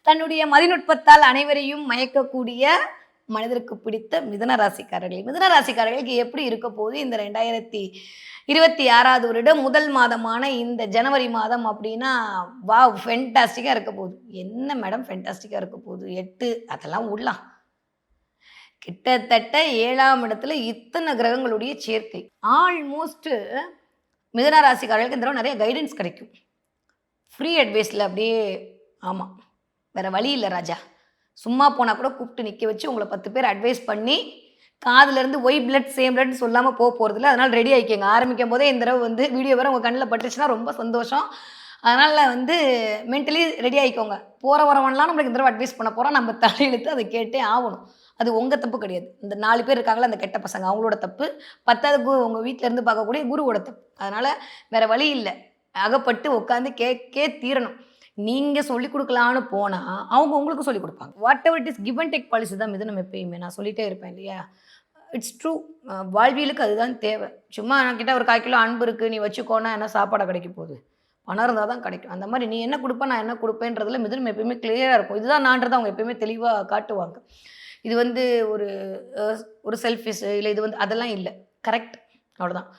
தன்னுடைய மதிநுட்பத்தால் அனைவரையும் மயக்கக்கூடிய மனிதருக்கு பிடித்த மிதுன ராசிக்காரர்களுக்கு எப்படி இருக்க போகுது இந்த 2026வது வருடம் முதல் மாதமான இந்த ஜனவரி மாதம் அப்படின்னா வாவ் ஃபென்டாஸ்டிக்காக இருக்க போகுது. என்ன மேடம் ஃபென்டாஸ்டிக்காக இருக்க போகுது? 8 அதெல்லாம் விடலாம். கிட்டத்தட்ட 7ஆம் இடத்துல இத்தனை கிரகங்களுடைய சேர்க்கை. ஆல்மோஸ்ட் மிதுன ராசிக்காரர்களுக்கு இந்த தடவை நிறைய கைடன்ஸ் கிடைக்கும். ஃப்ரீ அட்வைஸில் அப்படியே ஆமாம், வேறு வழி இல்லை ராஜா. சும்மா போனால் கூட கூப்பிட்டு நிற்க வச்சு உங்களை 10 பேர் அட்வைஸ் பண்ணி காதுலேருந்து ஒய் பிளட் சேம் பிளட் சொல்லாமல் போகிறதில்ல. அதனால் ரெடி ஆகிக்கோங்க. ஆரம்பிக்கும் போதே இந்த தடவை வீடியோ வர உங்கள் கண்ணில் பட்டுச்சுன்னா ரொம்ப சந்தோஷம். அதனால் மென்டலி ரெடி ஆகிக்கோங்க. போகிற வரவன்லாம் நம்மளுக்கு இந்த தடவை அட்வைஸ் பண்ண போகிறோம். நம்ம தலையெழுத்து அதை கேட்டே ஆகணும். அது உங்கள் தப்பு கிடையாது. இந்த 4 பேர் இருக்காங்களா அந்த கெட்ட பசங்க, அவங்களோட தப்பு. 10வது உங்கள் வீட்டில் இருந்து பார்க்கக்கூடிய குருவோட தப்பு. அதனால் வேறு வழி இல்லை. அகப்பட்டு உட்காந்து கேட்கே தீரணும். நீங்கள் சொல்லிக் கொடுக்கலான்னு போனால் அவங்க உங்களுக்கு சொல்லிக் கொடுப்பாங்க. What ever it is give and take policy தான் மிதுனம் எப்பயுமே. நான் சொல்லிகிட்டே இருப்பேன் இல்லையா? It's true. வாழ்வியலுக்கு அதுதான் தேவை. சும்மா என்கிட்ட ஒரு 1/4 கிலோ அன்பு இருக்குது நீ வச்சுக்கோன்னா என்ன சாப்பாடை கிடைக்க போகுது? பணம் இருந்தால் தான் கிடைக்கும். அந்த மாதிரி நீ என்ன கொடுப்ப நான் என்ன கொடுப்பேன்றதுல மிதுனம் எப்பயுமே கிளியராக இருக்கும். இதுதான் நான்றதை அவங்க எப்பயுமே தெளிவாக காட்டுவாங்க. இது ஒரு ஒரு செல்ஃபிஷ் இல்லை, இது அதெல்லாம் இல்லை. கரெக்ட், அவ்வளோதான்.